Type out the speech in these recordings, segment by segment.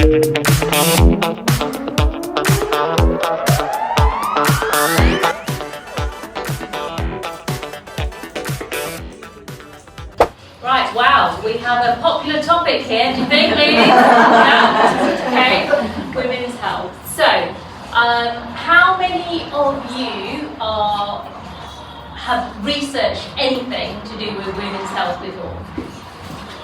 Right, wow, we have a popular topic here, do you think, ladies? Yeah. Okay, women's health. So, how many of you have researched anything to do with women's health before?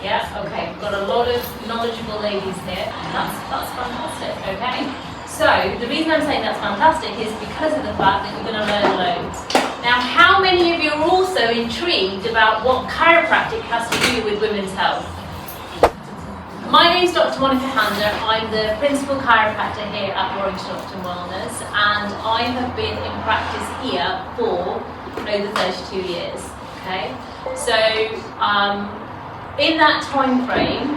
Yeah, okay, we've got a lot of knowledgeable ladies here. That's fantastic, okay? So, the reason I'm saying that's fantastic is because of the fact that you're going to learn loads. Now, how many of you are also intrigued about what chiropractic has to do with women's health? My name is Dr. Monica Hander. I'm the principal chiropractor here at Warrington Wellness, and I have been in practice here for over 32 years. Okay, so in that time frame,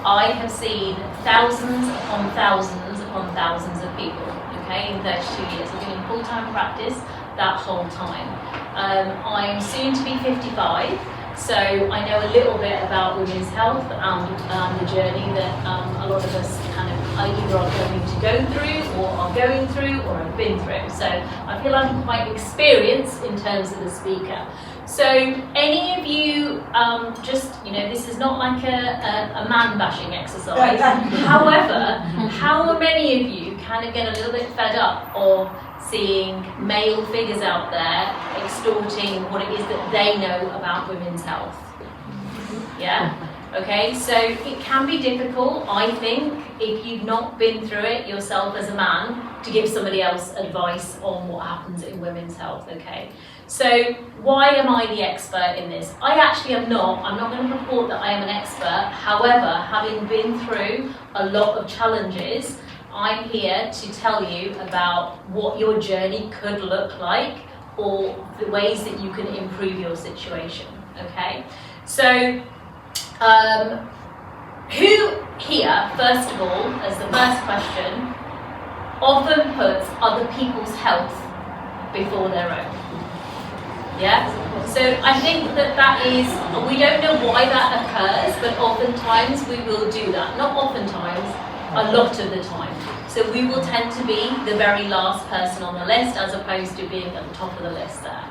I have seen thousands upon thousands upon thousands of people. Okay, in 32 years, I've been in full-time practice that whole time. I'm soon to be 55, so I know a little bit about women's health and the journey that a lot of us kind of either are going to go through or are going through or have been through. So I feel I'm quite experienced in terms of the speaker. So any of you, this is not like a man bashing exercise. However, how many of you kind of get a little bit fed up of seeing male figures out there extorting what it is that they know about women's health? Yeah? Okay, so it can be difficult, I think, if you've not been through it yourself as a man, to give somebody else advice on what happens in women's health, okay? So why am I the expert in this? I actually am not. I'm not going to purport that I am an expert. However, having been through a lot of challenges, I'm here to tell you about what your journey could look like or the ways that you can improve your situation, okay? So, who here, first of all, as the first question, often puts other people's health before their own? Yeah? So I think that is, we don't know why that occurs, but oftentimes we will do that. Not oftentimes, a lot of the time. So we will tend to be the very last person on the list as opposed to being at the top of the list there.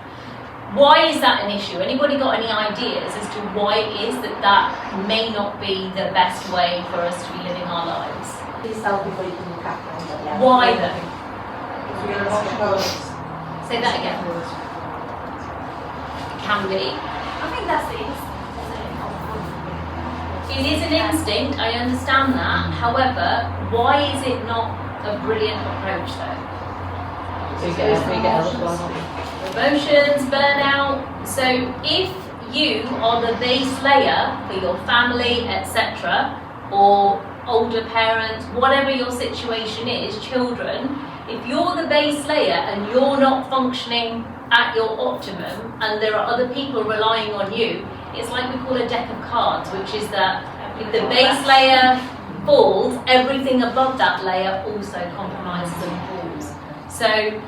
Why is that an issue? Anybody got any ideas as to why it is that may not be the best way for us to be living our lives? Why though? Say that again. Can be. I think that's it. It is an instinct, I understand that. However, why is it not a brilliant approach though? Emotions, burnout. So if you are the base layer for your family, etc., or older parents, whatever your situation is, children, if you're the base layer and you're not functioning at your optimum and there are other people relying on you, it's like we call a deck of cards, which is that if the base layer falls, everything above that layer also compromises and falls. So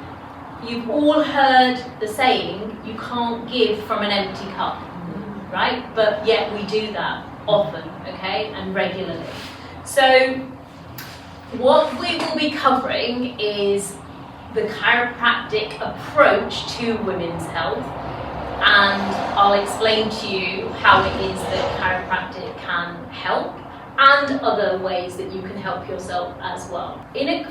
you've all heard the saying, you can't give from an empty cup, right? But yet we do that often, okay, and regularly. So what we will be covering is the chiropractic approach to women's health, and I'll explain to you how it is that chiropractic can help and other ways that you can help yourself as well.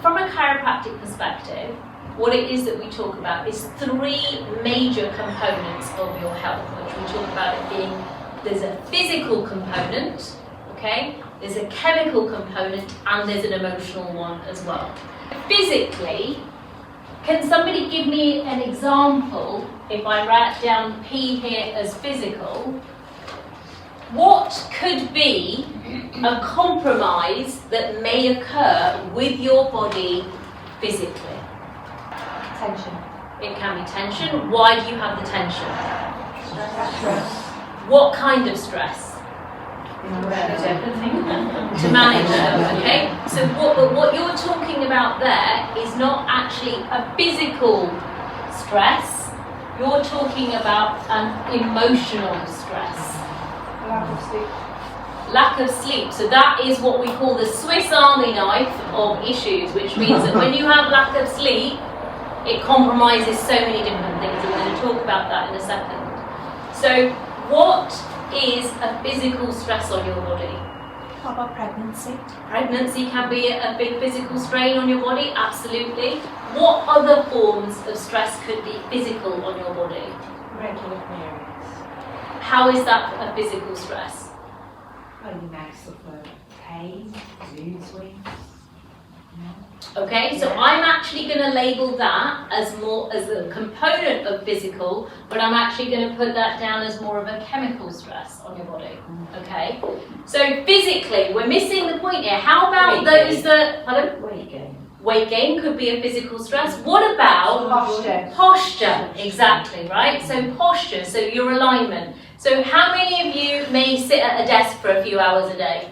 From a chiropractic perspective, what it is that we talk about is three major components of your health, which we talk about it being, there's a physical component, okay, there's a chemical component, and there's an emotional one as well. Physically, can somebody give me an example, if I write down P here as physical, what could be a compromise that may occur with your body physically? Tension. It can be tension. Why do you have the tension? Stress. What kind of stress? To manage them, okay? So what you're talking about there is not actually a physical stress, you're talking about an emotional stress. Lack of sleep. lack of sleep. So that is what we call the Swiss Army knife of issues, which means that when you have lack of sleep, it compromises so many different things, and we're going to talk about that in a second. So what is a physical stress on your body? What about pregnancy? Pregnancy can be a big physical strain on your body, absolutely. What other forms of stress could be physical on your body? Regular periods. How is that a physical stress? Well, you may suffer pain, mood swings. Okay, so I'm actually going to label that as more as a component of physical, but I'm actually going to put that down as more of a chemical stress on your body. Okay, so physically, we're missing the point here. How about those that, pardon? Weight gain. Weight gain could be a physical stress. What about Posture. posture? Exactly, right? So posture, so your alignment. So how many of you may sit at a desk for a few hours a day?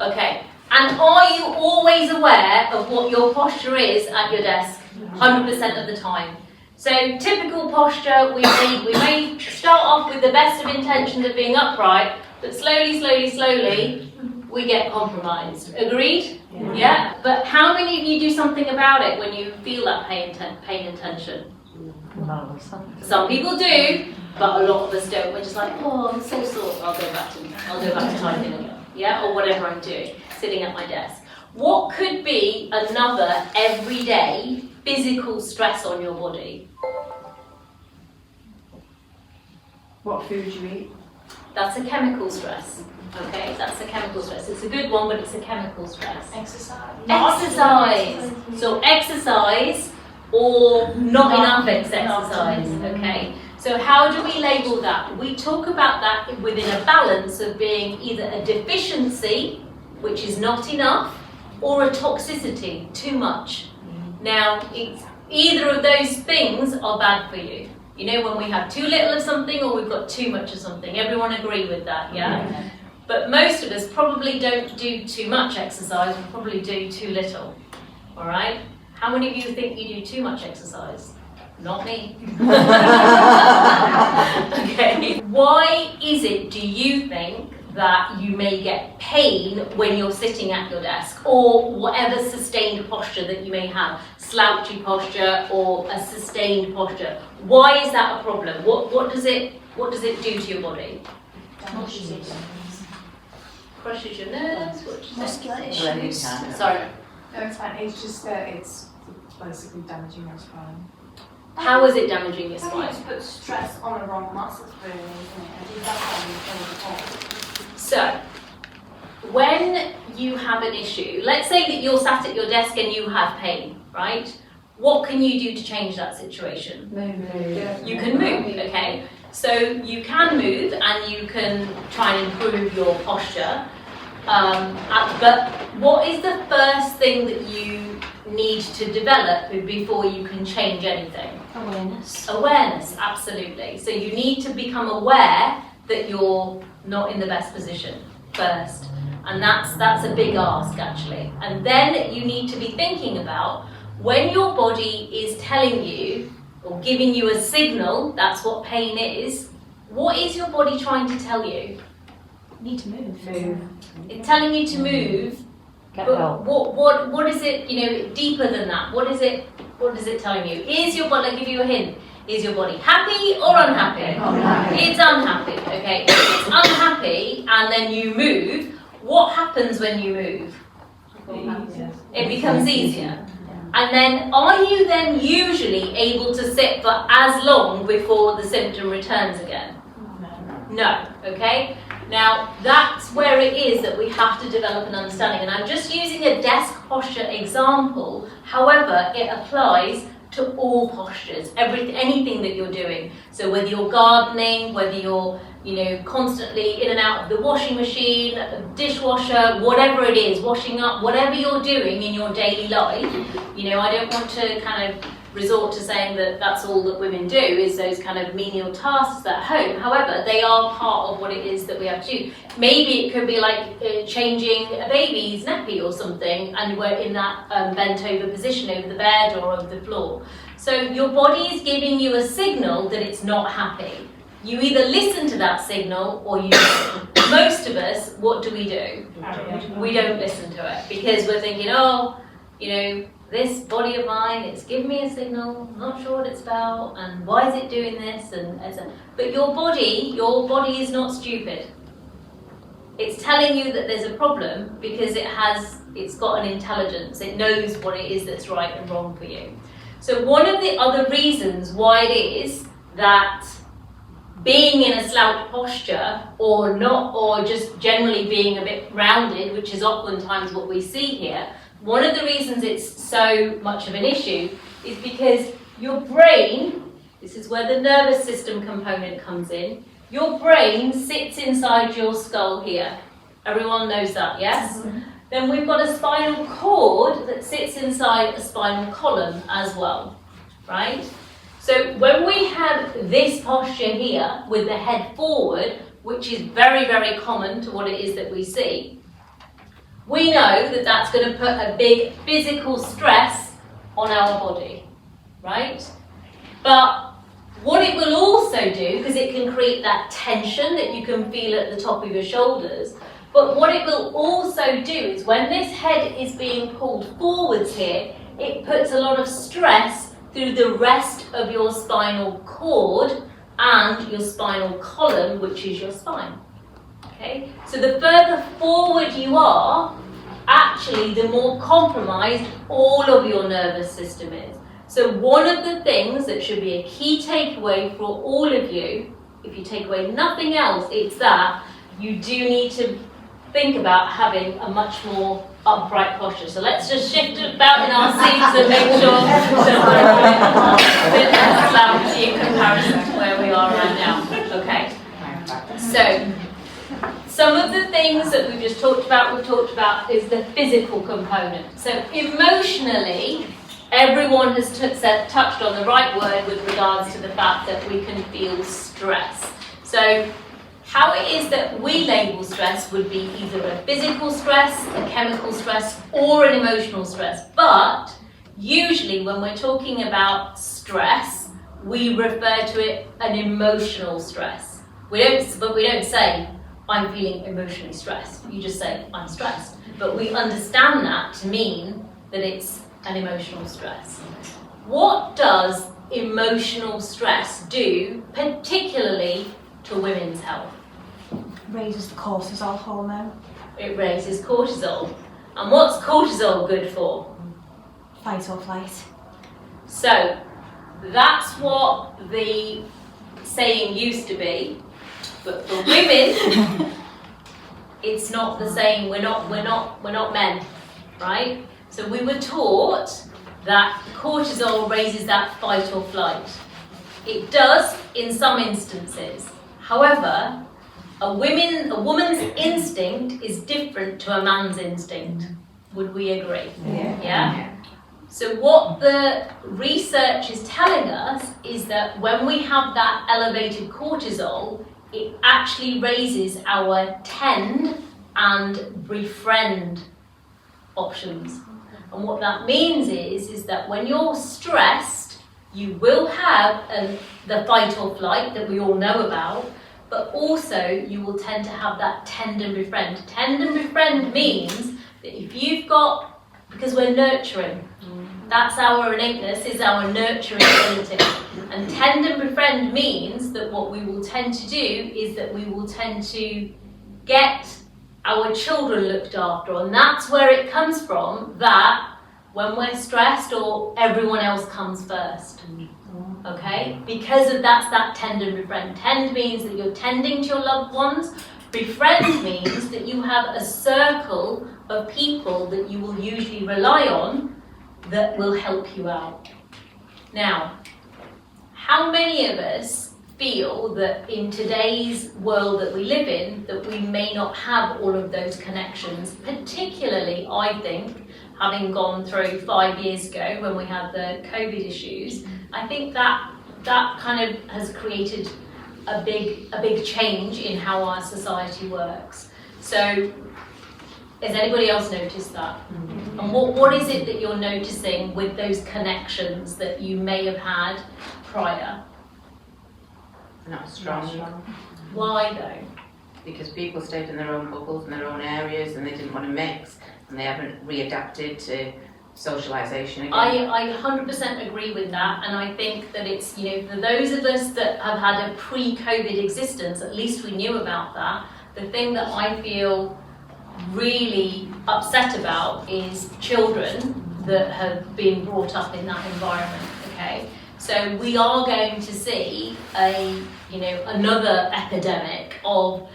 Okay. And are you always aware of what your posture is at your desk? 100% of the time. So typical posture, we may start off with the best of intentions of being upright, but slowly, we get compromised. Agreed? Yeah? But how many of you do something about it when you feel that pain and tension? Some people do, but a lot of us don't. We're just like, oh, I'm so sore. I'll go back to typing again. Yeah, or whatever I'm doing, sitting at my desk. What could be another everyday physical stress on your body? What food you eat? That's a chemical stress. Okay, that's a chemical stress. It's a good one, but it's a chemical stress. Exercise. Exercise. So exercise or not enough exercise. Okay. So how do we label that? We talk about that within a balance of being either a deficiency, which is not enough, or a toxicity, too much. Now, either of those things are bad for you. You know, when we have too little of something or we've got too much of something. Everyone agree with that, yeah? But most of us probably don't do too much exercise, we probably do too little, all right? How many of you think you do too much exercise? Not me. Okay. Why is it, do you think, that you may get pain when you're sitting at your desk, or whatever sustained posture that you may have, slouchy posture or a sustained posture? Why is that a problem? What does it do to your body? Crushes your nerves. Muscular issues. Sorry. No, it's fine. It's just that it's basically damaging your spine. How is it damaging your You spine? just put stress on the wrong muscles, really, isn't it? I think that's how you feel the pain. So, when you have an issue, let's say that you're sat at your desk and you have pain, right? What can you do to change that situation? Move. You can move, okay? So you can move and you can try and improve your posture. But what is the first thing that you need to develop before you can change anything? Awareness. Awareness, absolutely. So you need to become aware that you're not in the best position first. And that's a big ask, actually. And then you need to be thinking about when your body is telling you or giving you a signal, that's what pain is, what is your body trying to tell you? You need to move. It's telling you to move, but what is it, deeper than that? What is it telling you? Is your body, I'll give you a hint, is your body happy or unhappy? Unhappy. It's unhappy, okay. If it's unhappy and then you move, what happens when you move? It becomes easier. And then, are you then usually able to sit for as long before the symptom returns again? No, okay? Now, that's where it is that we have to develop an understanding. And I'm just using a desk posture example. However, it applies to all postures, anything that you're doing. So whether you're gardening, whether you're constantly in and out of the washing machine, dishwasher, whatever it is, washing up, whatever you're doing in your daily life, I don't want to kind of resort to saying that that's all that women do, is those kind of menial tasks at home. However, they are part of what it is that we have to do. Maybe it could be like changing a baby's nappy or something, and we're in that bent over position over the bed or over the floor. So your body is giving you a signal that it's not happy. You either listen to that signal or you don't. most of us, what do? We don't listen to it because we're thinking, oh, you know, this body of mine, it's giving me a signal, I'm not sure what it's about, and why is it doing this, but your body is not stupid. It's telling you that there's a problem because it's got an intelligence, it knows what it is that's right and wrong for you. So one of the other reasons why it is that being in a slouch posture or not, or just generally being a bit rounded, which is oftentimes what we see here, one of the reasons it's so much of an issue is because your brain, this is where the nervous system component comes in, your brain sits inside your skull here. Everyone knows that, yes? Mm-hmm. Then we've got a spinal cord that sits inside a spinal column as well, right? So when we have this posture here with the head forward, which is very, very common to what it is that we see, we know that that's going to put a big physical stress on our body, right? But what it will also do, because it can create that tension that you can feel at the top of your shoulders, but what it will also do is when this head is being pulled forwards here, it puts a lot of stress through the rest of your spinal cord and your spinal column, which is your spine. Okay? So the further forward you are, actually the more compromised all of your nervous system is. So one of the things that should be a key takeaway for all of you, if you take away nothing else, it's that you do need to think about having a much more upright posture. So let's just shift about in our seats and make sure that we're a bit less slouchy in comparison to where we are right now. Okay. So some of the things that we've talked about is the physical component. So emotionally, everyone has touched on the right word with regards to the fact that we can feel stress. So how it is that we label stress would be either a physical stress, a chemical stress, or an emotional stress. But usually when we're talking about stress, we refer to it an emotional stress. We don't say, I'm feeling emotionally stressed. You just say, I'm stressed. But we understand that to mean that it's an emotional stress. What does emotional stress do, particularly to women's health? Raises the cortisol hormone. It raises cortisol. And what's cortisol good for? Fight or flight. So that's what the saying used to be, but for women, it's not the same. We're not men, right? So we were taught that cortisol raises that fight or flight. It does in some instances. However, a woman's instinct is different to a man's instinct. Would we agree? Yeah? So what the research is telling us is that when we have that elevated cortisol, it actually raises our tend and befriend options. And what that means is that when you're stressed, you will have the fight or flight that we all know about, but also you will tend to have that tend and befriend. Tend and befriend means that if you've got, because we're nurturing, that's our innateness, is our nurturing ability. And tend and befriend means that what we will tend to do is that we will tend to get our children looked after, and that's where it comes from, that when we're stressed or everyone else comes first. Okay? Because of that's that tend and befriend. Tend means that you're tending to your loved ones. Befriend means that you have a circle of people that you will usually rely on that will help you out. Now, how many of us feel that in today's world that we live in, that we may not have all of those connections, particularly, I think, having gone through 5 years ago when we had the COVID issues, I think that kind of has created a big change in how our society works. So, has anybody else noticed that? Mm-hmm. And what is it that you're noticing with those connections that you may have had prior? Not strong. Why though? because people stayed in their own bubbles in their own areas and they didn't want to mix and they haven't readapted to socialisation again. I 100% agree with that, and I think that it's, you know, for those of us that have had a pre-COVID existence, at least we knew about that. The thing that I feel really upset about is children that have been brought up in that environment, okay? So we are going to see another epidemic of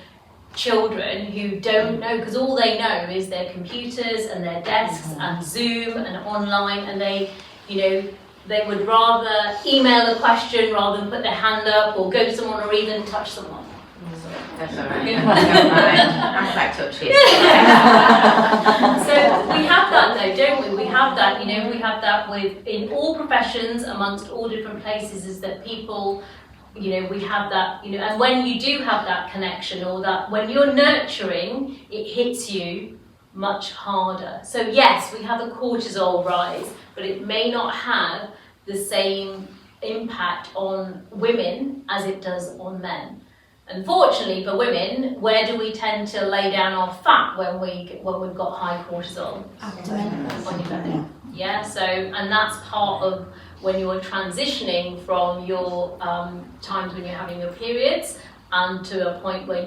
children who don't know, because all they know is their computers and their desks and Zoom and online, and they would rather email a question rather than put their hand up or go to someone or even touch someone. That's all right. I'm quite touchy. So we have that though, don't we? We have that, we have that in all professions, amongst all different places, is that people, we have that, and when you do have that connection, or that when you're nurturing, it hits you much harder. So yes, we have a cortisol rise, but it may not have the same impact on women as it does on men. Unfortunately for women, where do we tend to lay down our fat when we've got high cortisol? On your belly. Yeah, so, and that's part of when you're transitioning from your times when you're having your periods and to a point where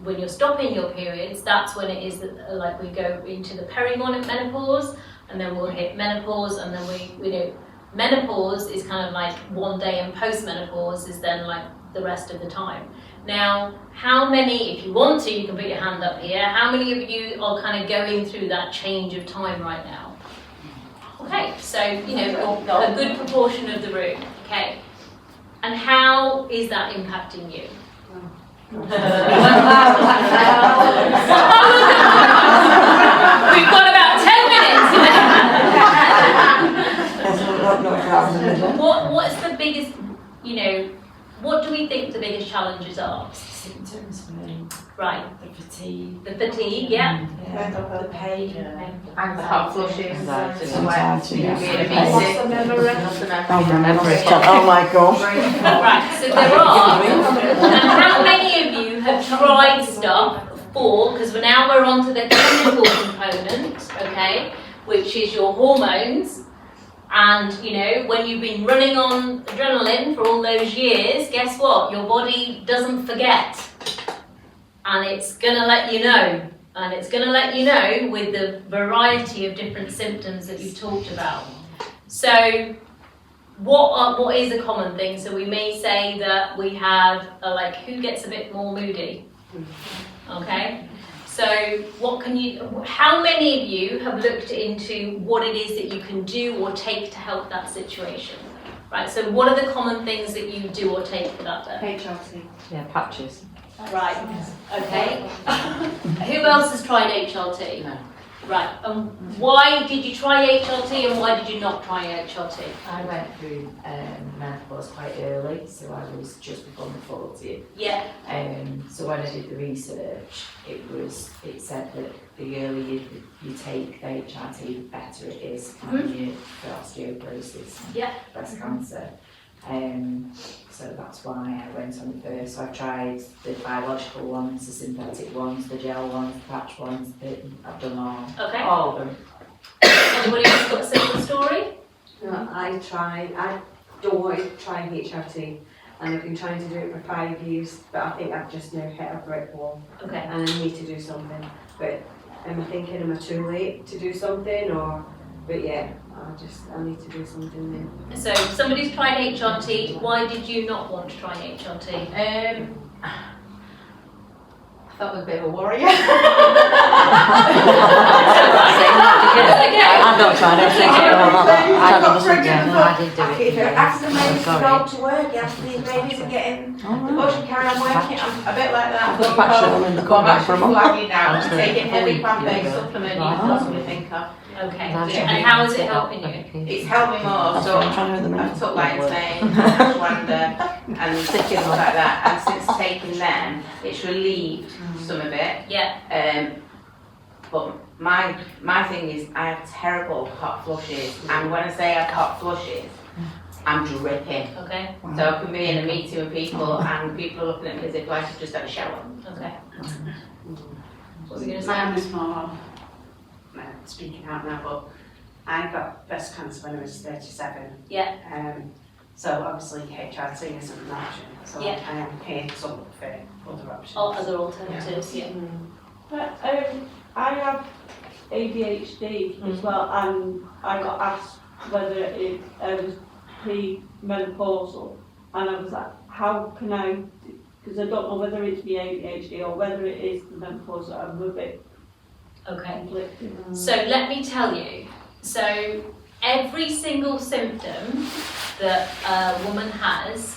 when you're stopping your periods, that's when it is that, like, we go into the perimenopause, and then we'll hit menopause, and then menopause is kind of like one day, and postmenopause is then like the rest of the time. Now, how many, if you want to, you can put your hand up here, how many of you are kind of going through that change of time right now? Okay, so, a good proportion of the room, okay. And how is that impacting you? We've got about 10 minutes. What's the biggest, what do we think the biggest challenges are? Symptoms for me. Right. The fatigue. The fatigue, yeah. The pain. And the hot flushes, the sweat, Yeah. being Remember it. Oh my God. Right, so there are. And how many of you have tried stuff because now we're on to the chemical component, okay, which is your hormones. And, when you've been running on adrenaline for all those years, guess what? Your body doesn't forget. And it's going to let you know. And it's going to let you know with the variety of different symptoms that you've talked about. So, what is a common thing? So we may say that we have, who gets a bit more moody? Okay? So how many of you have looked into what it is that you can do or take to help that situation? Right, so what are the common things that you do or take for that day? HRT. Yeah, patches. Right, okay. Who else has tried HRT? No. Right, why did you try HRT and why did you not try HRT? I went through menopause quite early, so I was just before my 40th. Yeah. So when I did the research, it said that the earlier you take the HRT, the better it is for osteoporosis and breast cancer. So that's why I went on it first. So I've tried the biological ones, the synthetic ones, the gel ones, the patch ones. I've done all of them. Anybody else got a similar story? No, I don't want to try HRT, and I've been trying to do it for 5 years, but I think I've just now hit a brick wall. Okay. And I need to do something. But am I too late to do something, but yeah, I need to do something then. So somebody's tried HRT. Why did you not want to try HRT? I thought I was a bit of a warrior. Okay. I've not tried anything. I got pregnant No, I didn't do it. after the maybe to Sorry. go to work, after the babies are getting the bush and carry on working. I'm a bit like that. Put patch on in the I'm corner for a actually month. flagging now. I'm Absolutely. taking heavy plant-based Yeah. supplement. You possibly think of. Okay. And how is it helping you? It's helped me more. So I've took Lightain, Ashwanda, and things like that. And since taking them, it's relieved some of it. Yeah. But my thing is, I have terrible hot flushes, and when I say I have hot flushes, I'm dripping. Okay. So I can be in a meeting with people, and people are looking at me as if like I've just had a shower. Okay. What were you going to say? Mine was more, speaking out now, but I got breast cancer when I was 37. Yeah. So obviously HRT isn't an option. So Yeah. I am here to look for other options. Or other alternatives, yeah. But, I have ADHD as well, and I got asked whether it was pre-menopausal, and I was like, how can I, because I don't know whether it's the ADHD or whether it is the menopause, I'm a bit Okay. conflicted. So let me tell you. So every single symptom that a woman has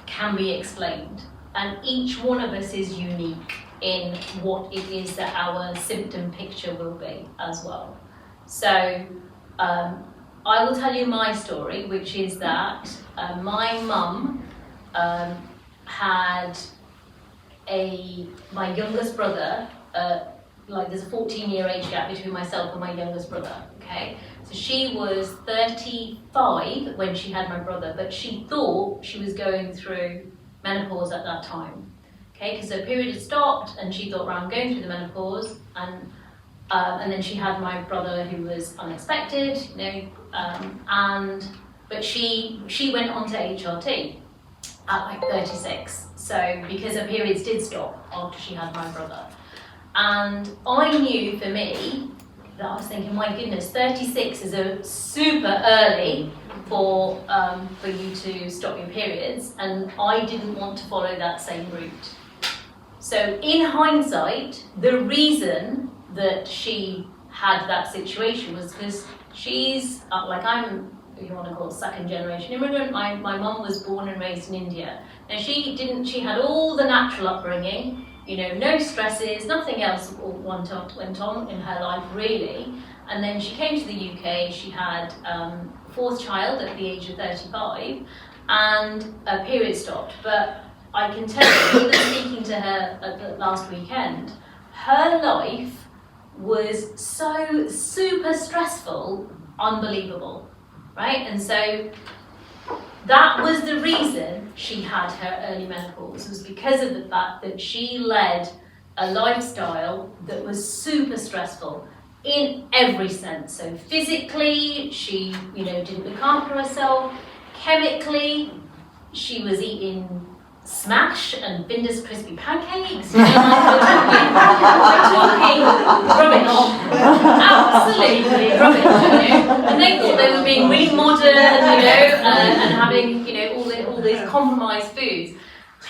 can be explained, and each one of us is unique in what it is that our symptom picture will be as well. So I will tell you my story, which is that my mum had my youngest brother, like there's a 14-year age gap between myself and my youngest brother, okay? So she was 35 when she had my brother, but she thought she was going through menopause at that time, okay? Because her period had stopped and she thought, right, I'm going through the menopause, and then she had my brother who was unexpected, you know, but she went on to HRT at like 36, so because her periods did stop after she had my brother. And I knew for me that I was thinking, my goodness, 36 is a super early for you to stop your periods, and I didn't want to follow that same route. So in hindsight, the reason that she had that situation was because she's like, I'm, if you want to call it, second generation immigrant. My mum was born and raised in India. Now she had all the natural upbringing, you know, no stresses, nothing else went on in her life really. And then she came to the UK, she had a fourth child at the age of 35, and a period stopped. But I can tell you, even speaking to her at the last weekend, her life was so super stressful, unbelievable, right? And so that was the reason she had her early menopause, was because of the fact that she led a lifestyle that was super stressful in every sense. So physically, she, you know, didn't look after herself. Chemically, she was eating Smash and Binder's crispy pancakes. You know, like we're talking rubbish, absolutely rubbish. You know, and they thought they were being really modern, you know, and having, you know, all these compromised foods.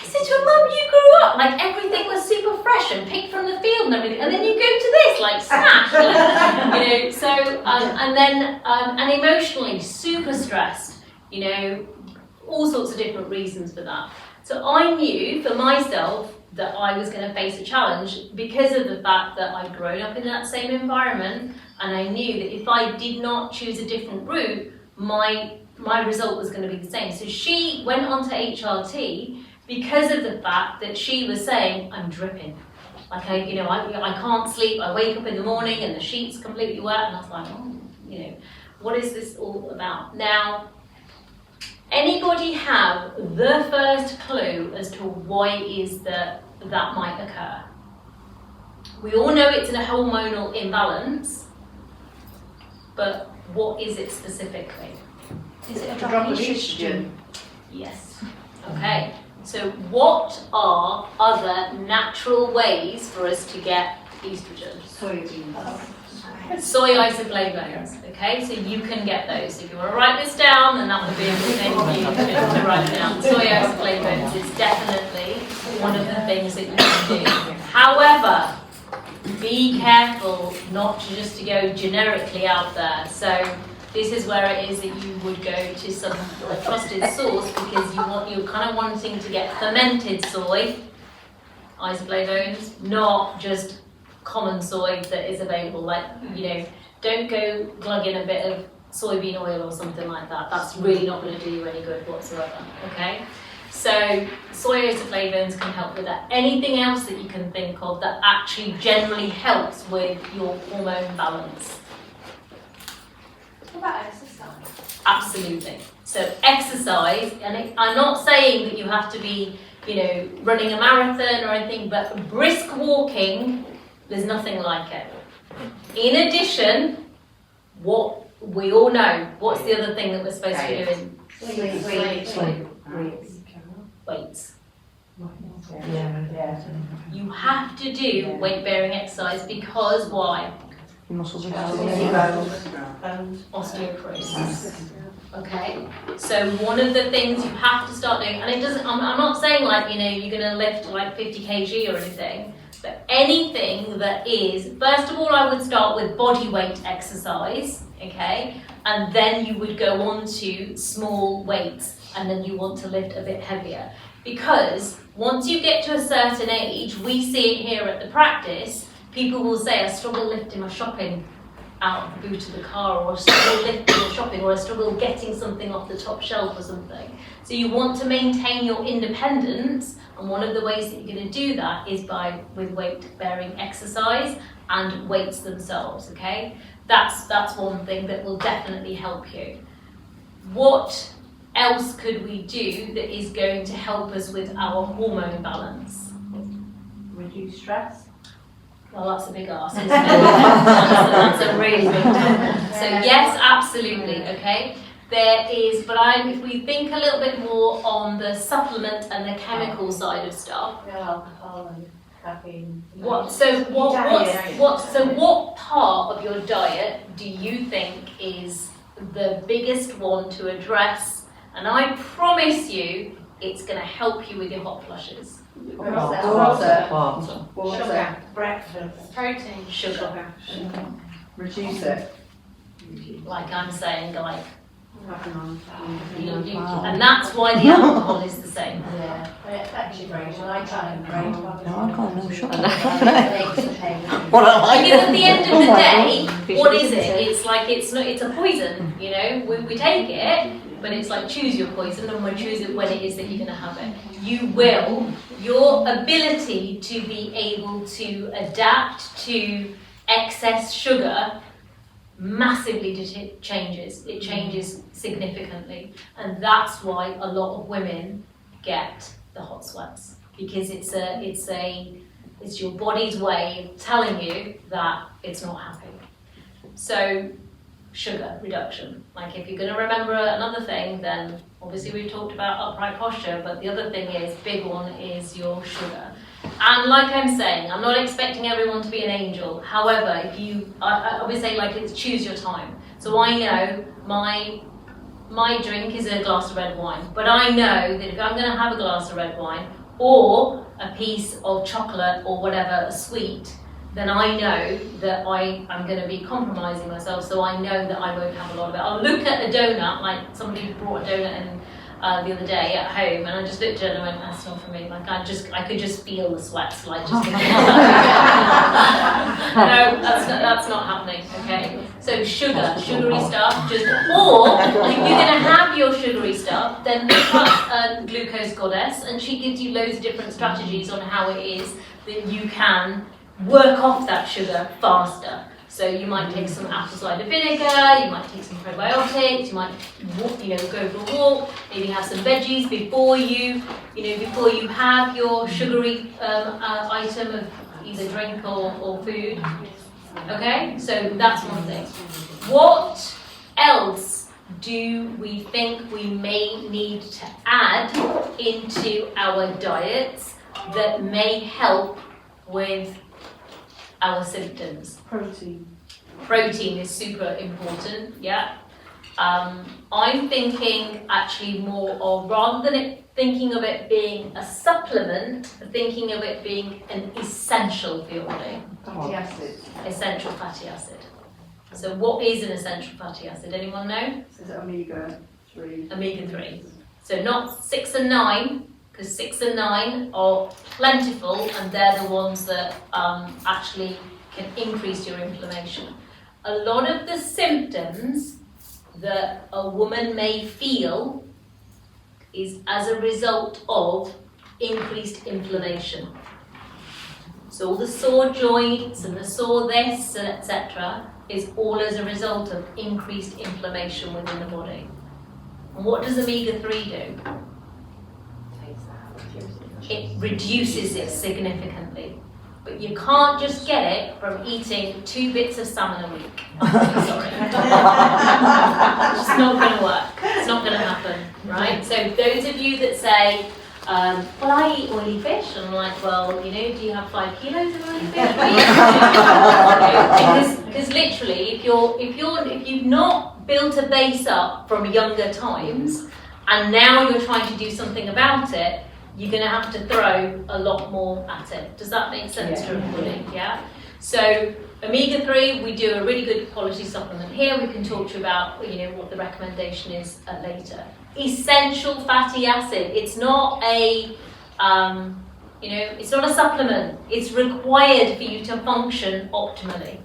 I said to her, Mum, you grew up like everything was super fresh and picked from the field and everything, and then you go to this like Smash, like, you know. So and then and emotionally super stressed, you know, all sorts of different reasons for that. So I knew for myself that I was going to face a challenge because of the fact that I'd grown up in that same environment, and I knew that if I did not choose a different route, my result was going to be the same. So she went on to HRT because of the fact that she was saying, I'm dripping. Like I can't sleep, I wake up in the morning and the sheet's completely wet, and I was like, oh, you know, what is this all about? Now, anybody have the first clue as to why it is that might occur? We all know it's a hormonal imbalance, but what is it specifically? Is it a drop of estrogen? Yes. Okay. So what are other natural ways for us to get estrogen? Soy isoflavones, okay, so you can get those. If you want to write this down, then that would be a good thing for you to write down. Soy isoflavones is definitely one of the things that you can do. However, be careful not to just go generically out there. So this is where it is that you would go to some trusted source, because you're kind of wanting to get fermented soy isoflavones, not just common soy that is available. Like, you know, don't go glug in a bit of soybean oil or something like that. That's really not going to do you any good whatsoever, okay? So soy isoflavones can help with that. Anything else that you can think of that actually generally helps with your hormone balance? What about exercise? Absolutely. So exercise, and I'm not saying that you have to be running a marathon or anything, but brisk walking, there's nothing like it. In addition, what we all know, what's the other thing that we're supposed to be doing? Weights. You have to do weight-bearing exercise because why? Muscles are Osteoporosis. Okay, so one of the things you have to start doing, and it doesn't, I'm not saying like, you're going to lift like 50 kg or anything, but anything that is, first of all, I would start with body weight exercise, okay, and then you would go on to small weights, and then you want to lift a bit heavier. Because once you get to a certain age, we see it here at the practice, people will say, I struggle lifting my shopping out of the boot of the car, or I struggle lifting or shopping, or I struggle getting something off the top shelf or something. So you want to maintain your independence, and one of the ways that you're going to do that is with weight-bearing exercise and weights themselves, okay? That's one thing that will definitely help you. What else could we do that is going to help us with our hormone balance? Reduce stress. Well, that's a big ask, isn't it? That's a really big one. So yes, absolutely, okay? There is, but if we think a little bit more on the supplement and the chemical side of stuff. No alcohol and caffeine. What part of your diet do you think is the biggest one to address? And I promise you, it's going to help you with your hot flushes. Water. Sugar. Breakfast. Protein. Sugar. Reduce it. Like I'm saying, like, Wow. and that's why the alcohol is the same. Yeah. It affects your brain. I try and brain. No alcohol, no sugar. Because at the end of the day, what is it? It's like it's a poison, We take it, but it's like choose your poison, and we'll choose it when it is that you're going to have it. Your ability to be able to adapt to excess sugar massively changes. It changes significantly, and that's why a lot of women get the hot sweats, because it's your body's way of telling you that it's not happy. So sugar reduction, like if you're going to remember another thing, then obviously we've talked about upright posture, but the other thing is, big one is your sugar. And like I'm saying, I'm not expecting everyone to be an angel. However, I always say like it's choose your time. So I know my drink is a glass of red wine, but I know that if I'm going to have a glass of red wine or a piece of chocolate or whatever, a sweet, then I know that I'm going to be compromising myself, so I know that I won't have a lot of it. I'll look at a donut, like somebody brought a donut in the other day at home, and I just looked at it and I went, that's not for me. Like I could just feel the sweats, like just thinking no, that's not happening. Okay, so sugary stuff, or if you're going to have your sugary stuff, then look up Glucose Goddess, and she gives you loads of different strategies on how it is that you can work off that sugar faster. So you might take some apple cider vinegar, you might take some probiotics, you might go for a walk, maybe have some veggies before you have your sugary item of either drink or food. Okay, so that's one thing. What else do we think we may need to add into our diets that may help with our symptoms? Protein is super important, yeah. I'm thinking actually more of, rather than thinking of it being a supplement, thinking of it being an essential for your body. Fatty acid. Essential fatty acid. So what is an essential fatty acid? Anyone know? Is it omega-3? Omega-3. So not 6 and 9, because 6 and 9 are plentiful, and they're the ones that actually can increase your inflammation. A lot of the symptoms that a woman may feel is as a result of increased inflammation. So all the sore joints and the sore this, etc., is all as a result of increased inflammation within the body. And what does omega-3 do? it reduces it significantly. But you can't just get it from eating 2 bits of salmon a week. I'm really sorry. It's just not going to work. It's not going to happen, right? So those of you that say, well, I eat oily fish, and I'm like, well, you know, do you have 5 kilos of oily fish? Because literally, if you've not built a base up from younger times, and now you're trying to do something about it, you're going to have to throw a lot more at it. Does that make sense to everybody? Yeah? So omega-3, we do a really good quality supplement here. We can talk to you about, you know, what the recommendation is later. Essential fatty acid. It's not a, you know, it's not a supplement. It's required for you to function optimally,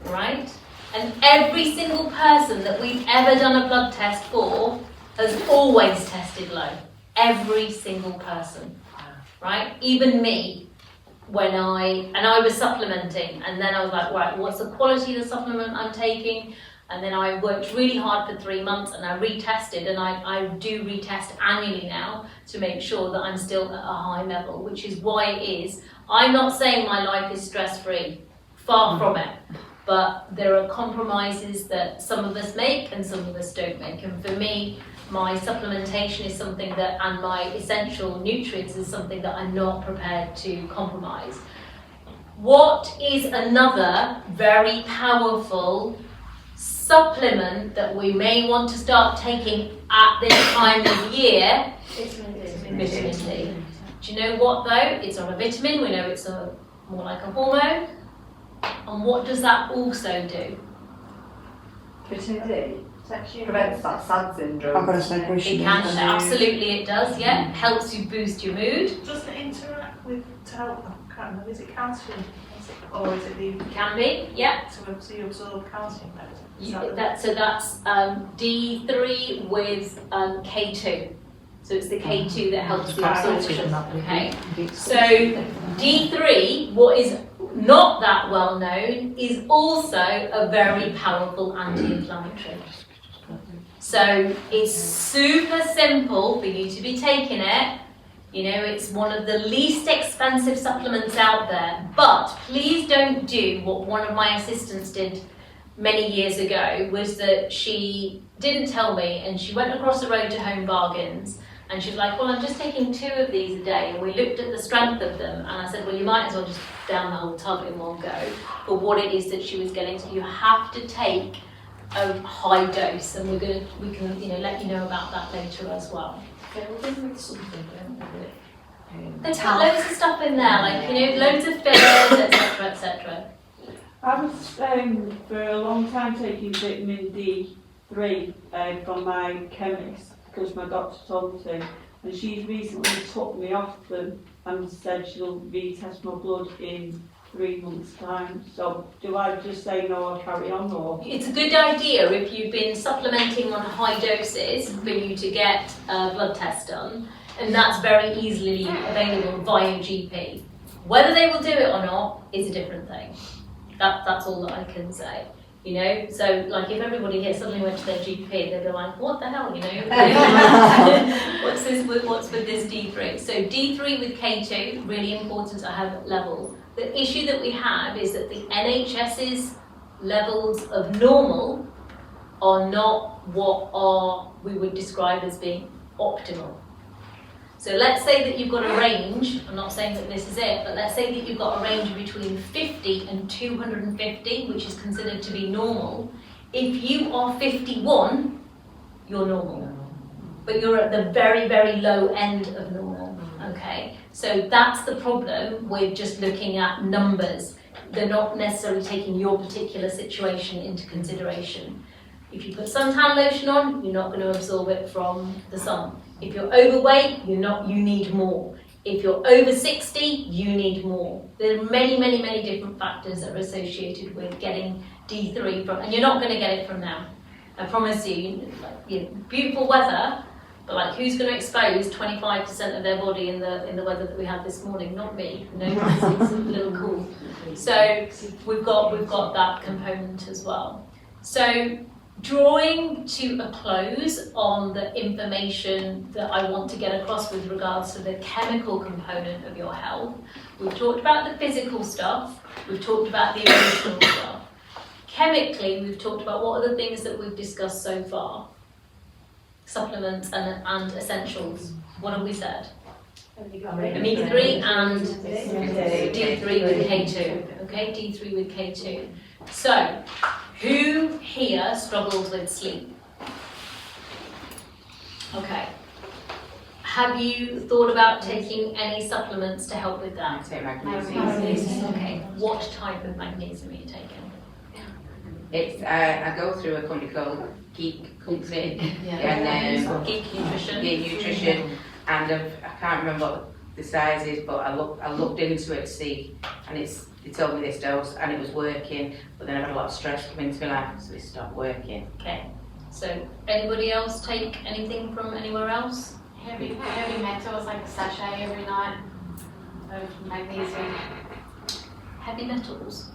right? And every single person that we've ever done a blood test for has always tested low. Every single person, right? Even me, when I was supplementing, and then I was like, right, what's the quality of the supplement I'm taking? And then I worked really hard for 3 months, and I retested, and I do retest annually now to make sure that I'm still at a high level, which is why it is. I'm not saying my life is stress-free, far from it, but there are compromises that some of us make and some of us don't make. And for me, my supplementation is something that, and my essential nutrients is something that I'm not prepared to compromise. What is another very powerful supplement that we may want to start taking at this time of year? Vitamin D. Do you know what though? It's not a vitamin, we know it's more like a hormone. And what does that also do? Vitamin D prevents that SAD syndrome. I've got a slight question. It can, absolutely it does, yeah. Helps you boost your mood. Does it interact with, to help, I can't remember, is it calcium? Or is it the... Can be, yeah. So you absorb calcium better? That's D3 with K2. So it's the K2 that helps the absorption, okay? So D3, what is not that well known, is also a very powerful anti-inflammatory. So it's super simple for you to be taking it. You know, it's one of the least expensive supplements out there. But please don't do what one of my assistants did many years ago, was that she didn't tell me, and she went across the road to Home Bargains, and she was like, well, I'm just taking 2 of these a day. And we looked at the strength of them, and I said, well, you might as well just down the whole tub in one go for what it is that she was getting. So you have to take a high dose, and we can let you know about that later as well. There's loads of stuff in there, like, you know, loads of fillers, etc., etc. I was for a long time taking vitamin D3 from my chemist because my doctor told me to, and she's recently took me off them and said she'll retest my blood in 3 months' time. So do I just say no or carry on, or? It's a good idea if you've been supplementing on high doses for you to get a blood test done, and that's very easily available via GP. Whether they will do it or not is a different thing. That's all that I can say. You know, so like if everybody here suddenly went to their GP, they'd be like, what the hell, you know? What's with this D3? So D3 with K2, really important to have level. The issue that we have is that the NHS's levels of normal are not what we would describe as being optimal. So let's say that you've got a range, I'm not saying that this is it, but let's say that you've got a range between 50 and 250, which is considered to be normal. If you are 51, you're normal. But you're at the very, very low end of normal, okay? So that's the problem with just looking at numbers. They're not necessarily taking your particular situation into consideration. If you put suntan lotion on, you're not going to absorb it from the sun. If you're overweight, you need more. If you're over 60, you need more. There are many, many, many different factors that are associated with getting D3 from, and you're not going to get it from now. I promise you, beautiful weather, but like who's going to expose 25% of their body in the weather that we had this morning? Not me. No, it's a little cool. So we've got that component as well. So drawing to a close on the information that I want to get across with regards to the chemical component of your health. We've talked about the physical stuff, we've talked about the emotional stuff. Chemically, we've talked about what are the things that we've discussed so far. Supplements and essentials. What have we said? Omega-3 and D3 with K2. Okay, D3 with K2. So, who here struggles with sleep? Okay. Have you thought about taking any supplements to help with that? I take magnesium. Okay. What type of magnesium are you taking? It's I go through a company called Geek Company, and Geek Nutrition. Geek Nutrition, and I can't remember what the size is, but I looked into it to see, and they told me this dose, and it was working, but then I had a lot of stress come into my life, so it stopped working. Okay. So, anybody else take anything from anywhere else? Heavy metals, like a sachet every night of magnesium. Heavy metals?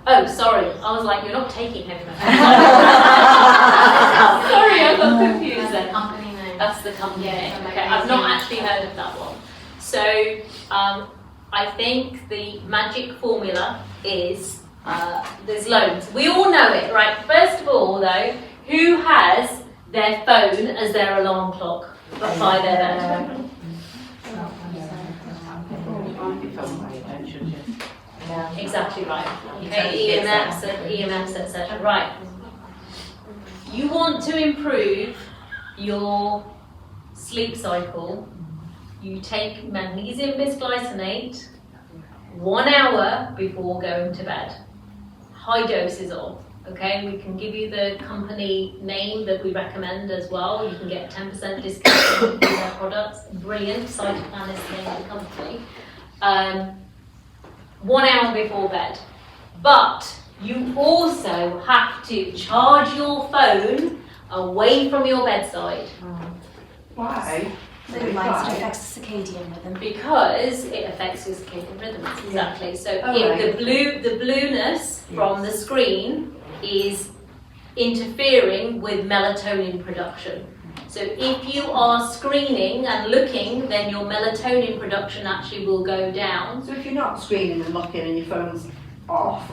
Oh, sorry. I was like, you're not taking heavy metals. Sorry, I got confused then. Company name. That's the company name. Yeah, Okay, I've not actually heard of that one. So, I think the magic formula is, there's loads. We all know it, right? First of all, though, who has their phone as their alarm clock by their bed? Exactly right. Okay, EMFs, etc. Right. You want to improve your sleep cycle. You take magnesium bisglycinate 1 hour before going to bed. High doses of. Okay, we can give you the company name that we recommend as well. You can get 10% discount on their products. Brilliant. Cytoplan is the name of the company. 1 hour before bed. But you also have to charge your phone away from your bedside. Why? So it affects the circadian rhythm. Because it affects your circadian rhythms, exactly. So Oh, if the blueness from the screen is interfering with melatonin production. So if you are screening and looking, then your melatonin production actually will go down. So if you're not screening and looking and your phone's off,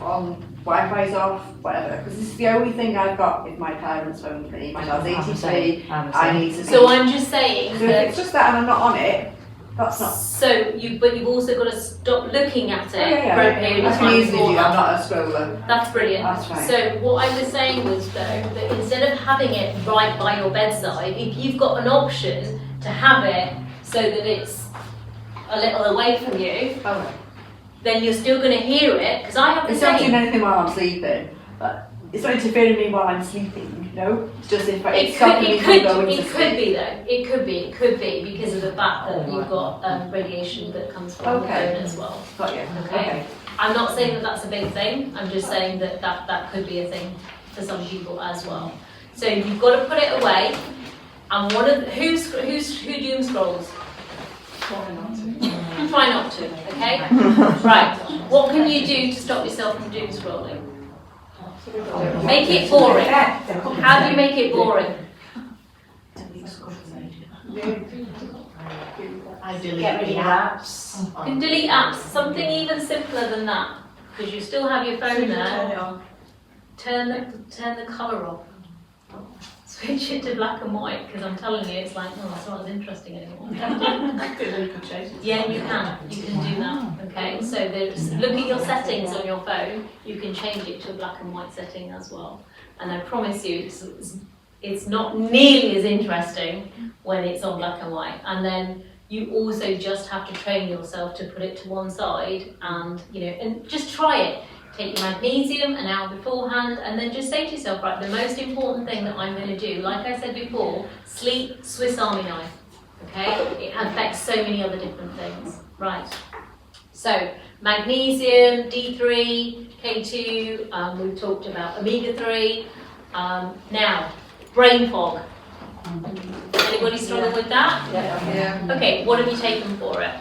Wi-Fi's off, whatever, because this is the only thing I've got if my parents phone me. My dad's 83, I need to So I'm just saying So if that. it's just that and I'm not on it, that's not... So you've also got to stop looking at it Oh, for a period of I time. can easily do, beforehand. I'm not a scroller. That's brilliant. That's fine. So what I was saying was though, that instead of having it right by your bedside, if you've got an option to have it so that it's a little away from you, Oh, then you're still going to hear it, because I have the it's not doing same. anything while I'm sleeping, but it's not interfering with me while I'm sleeping, no? It's just if It it's stopping me from going to could sleep. be though. It could be because of the fact that you've got radiation that comes from the Okay. phone as well. Got you, Okay. I'm not saying that that's a big thing. I'm just saying that that could be a thing for some people as well. So you've got to put it away. And one of who doom scrolls? Try not to. Okay. Right. What can you do to stop yourself from doom scrolling? Make it boring. How do you make it boring? Get rid of apps. You can delete apps. Something even simpler than that, because you still have your phone there. Turn the colour off. Switch it to black and white, because I'm telling you, it's like, oh, it's not as interesting anymore. Yeah, you can do that. Okay, so look at your settings on your phone. You can change it to a black and white setting as well. And I promise you, it's not nearly as interesting when it's on black and white. And then you also just have to train yourself to put it to one side, and and just try it. Take your magnesium an hour beforehand, and then just say to yourself, right, the most important thing that I'm going to do, like I said before, sleep, Swiss Army knife. Okay, it affects so many other different things. Right. So magnesium, D3, K2. We've talked about omega-3. Now, brain fog. Anybody struggle with that? Yeah. Okay, what have you taken for it?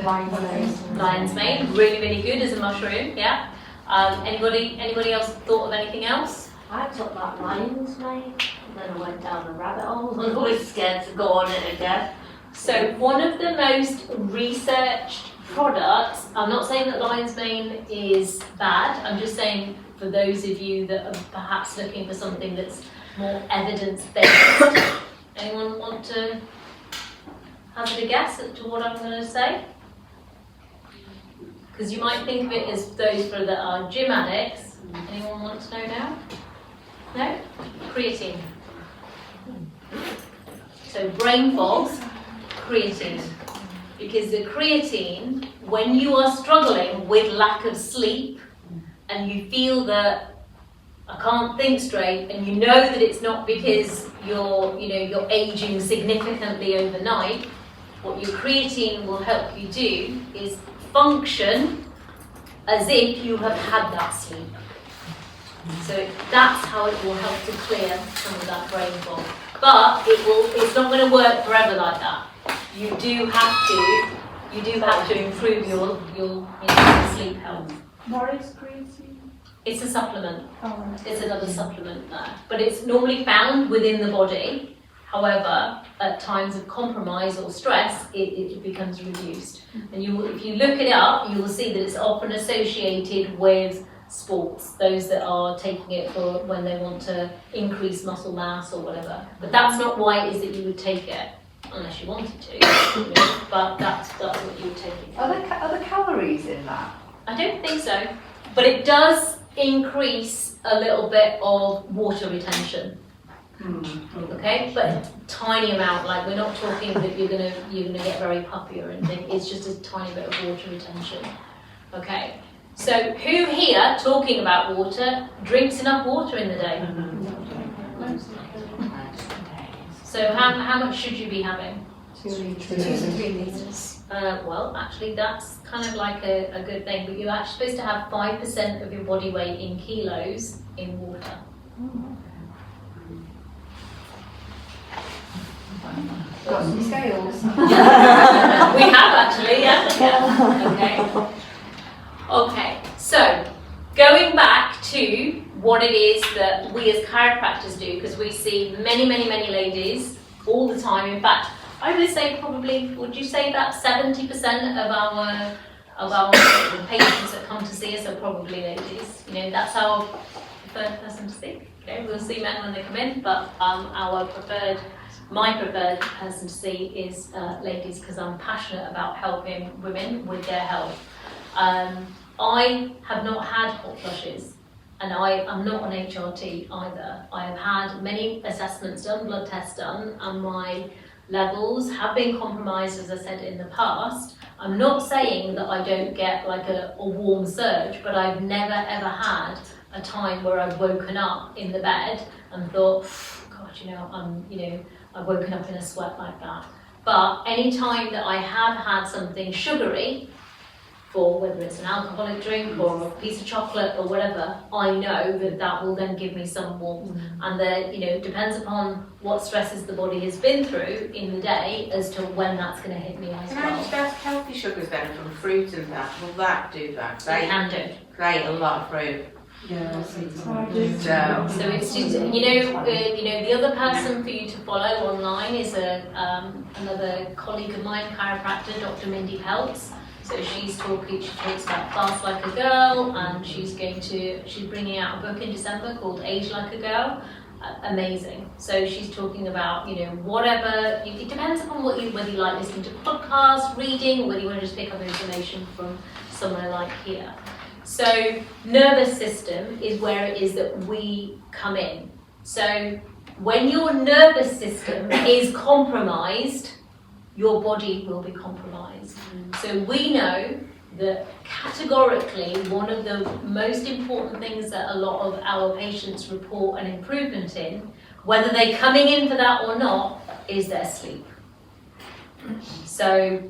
Lion's mane, really good as a mushroom. Yeah. Anybody else thought of anything else? I took that lion's mane, and then I went down a rabbit hole and I was scared to go on it again. So one of the most researched products, I'm not saying that lion's mane is bad, I'm just saying for those of you that are perhaps looking for something that's more evidence-based, anyone want to hazard a guess as to what I'm going to say? Because you might think of it as those that are gym addicts. Anyone want to know now? No? Creatine. So brain fog, creatine. Because the creatine, when you are struggling with lack of sleep and you feel that I can't think straight, and you know that it's not because you're aging significantly overnight, what your creatine will help you do is function as if you have had that sleep. So that's how it will help to clear some of that brain fog. But it's not going to work forever like that. You do have to improve your sleep health. What is creatine? It's a supplement. Oh, It's another supplement there. But it's normally found within the body. However, at times of compromise or stress, it becomes reduced. And if you look it up, you will see that it's often associated with sports, those that are taking it for when they want to increase muscle mass or whatever. But that's not why it is that you would take it, unless you wanted to. But that's what you would take it for. Are there calories in that? I don't think so. But it does increase a little bit of water retention. Okay, but a tiny amount. Like, we're not talking that you're gonna get very puffy or anything. It's just a tiny bit of water retention. Okay, so who here, talking about water, drinks enough water in the day? So how much should you be having? 2 to 3 litres. Well, actually, that's kind of like a good thing. But you're actually supposed to have 5% of your body weight in kilos in water. Got some scales. We have actually, yeah. Okay, so going back to what it is that we as chiropractors do, because we see many ladies all the time. In fact, I would say probably, would you say that 70% of our patients that come to see us are probably ladies? That's our preferred person to see. Okay, we'll see men when they come in, but my preferred person to see is ladies, because I'm passionate about helping women with their health. I have not had hot flushes, and I am not on HRT either. I have had many assessments done, blood tests done, and my levels have been compromised, as I said in the past. I'm not saying that I don't get like a warm surge, but I've never ever had a time where I've woken up in the bed and thought, God, I've woken up in a sweat like that. But any time that I have had something sugary, for whether it's an alcoholic drink or a piece of chocolate or whatever, I know that will then give me some warmth. And it depends upon what stresses the body has been through in the day as to when that's going to hit me as Can well. I just ask, healthy sugars then from fruit and that, will that do that? It can do. I eat a lot of fruit. Yeah, So it's just, the other person for you to follow online is another colleague of mine, chiropractor, Dr. Mindy Peltz. So she talks about Fast Like a Girl, and she's bringing out a book in December called Age Like a Girl. Amazing. So she's talking about, whatever, it depends upon whether you like listening to podcasts, reading, or whether you want to just pick up information from somewhere like here. So nervous system is where it is that we come in. So when your nervous system is compromised, your body will be compromised. So we know that categorically one of the most important things that a lot of our patients report an improvement in, whether they're coming in for that or not, is their sleep. So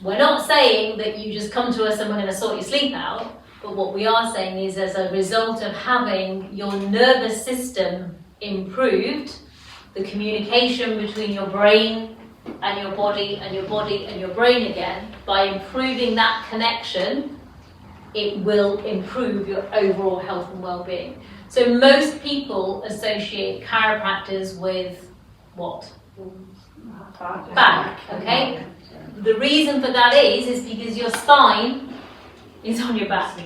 we're not saying that you just come to us and we're going to sort your sleep out, but what we are saying is, as a result of having your nervous system improved, the communication between your brain and your body and your body and your brain again, by improving that connection, it will improve your overall health and well-being. So most people associate chiropractors with what? Back, okay? The reason for that is because your spine is on your back,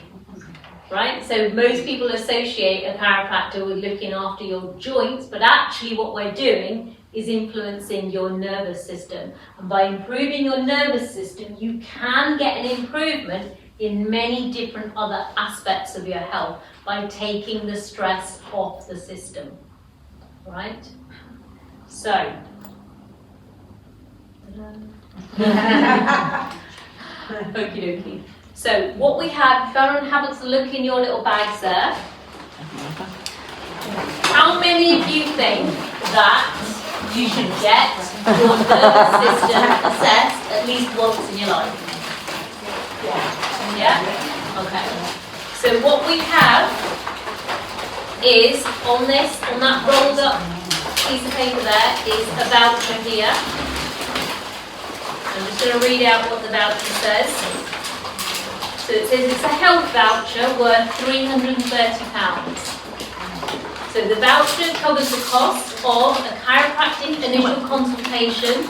right? So most people associate a chiropractor with looking after your joints, but actually what we're doing is influencing your nervous system. And by improving your nervous system, you can get an improvement in many different other aspects of your health by taking the stress off the system, right? So, okie dokie. So what we have, go and have a look in your little bags there. How many of you think that you should get your nervous system assessed at least once in your life? Yeah? Okay. So what we have is on that rolled up piece of paper there is a voucher here. I'm just going to read out what the voucher says. So it says it's a health voucher worth £330. So the voucher covers the cost of a chiropractic initial consultation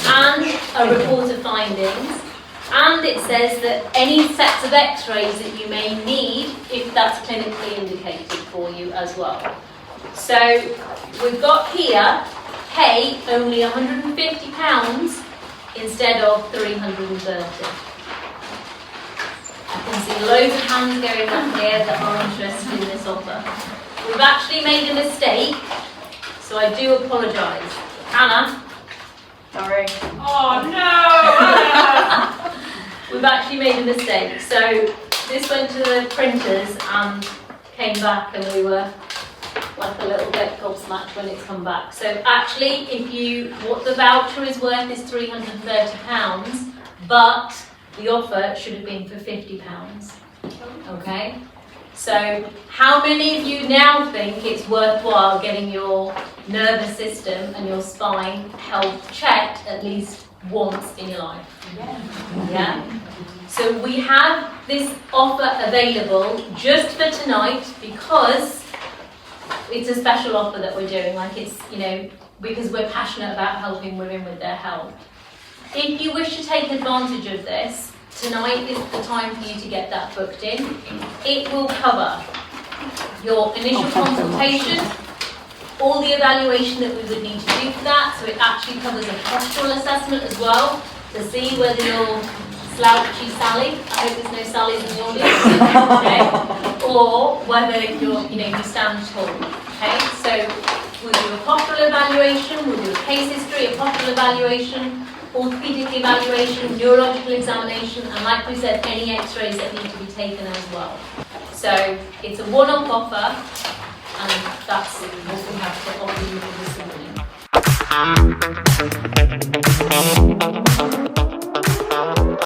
and a report of findings. And it says that any sets of x-rays that you may need if that's clinically indicated for you as well. So we've got here, pay only £150 instead of £330. I can see loads of hands going up here that are interested in this offer. We've actually made a mistake, so I do apologise. Hannah? Sorry. Oh no! We've actually made a mistake. So this went to the printers and came back, and we were like a little bit gobsmacked when it's come back. So actually, what the voucher is worth is £330, but the offer should have been for £50. Okay? So how many of you now think it's worthwhile getting your nervous system and your spine health checked at least once in your life? Yeah? So we have this offer available just for tonight because it's a special offer that we're doing. Like it's, because we're passionate about helping women with their health. If you wish to take advantage of this, tonight is the time for you to get that booked in. It will cover your initial consultation, all the evaluation that we would need to do for that. So it actually covers a postural assessment as well to see whether you're slouchy Sally. I hope there's no Sallys in the audience. Okay? Or whether you stand tall. Okay? So we'll do a postural evaluation, we'll do a case history, a postural evaluation, orthopedic evaluation, neurological examination, and like we said, any x-rays that need to be taken as well. So it's a one-off offer, and that's what we have to offer you this morning.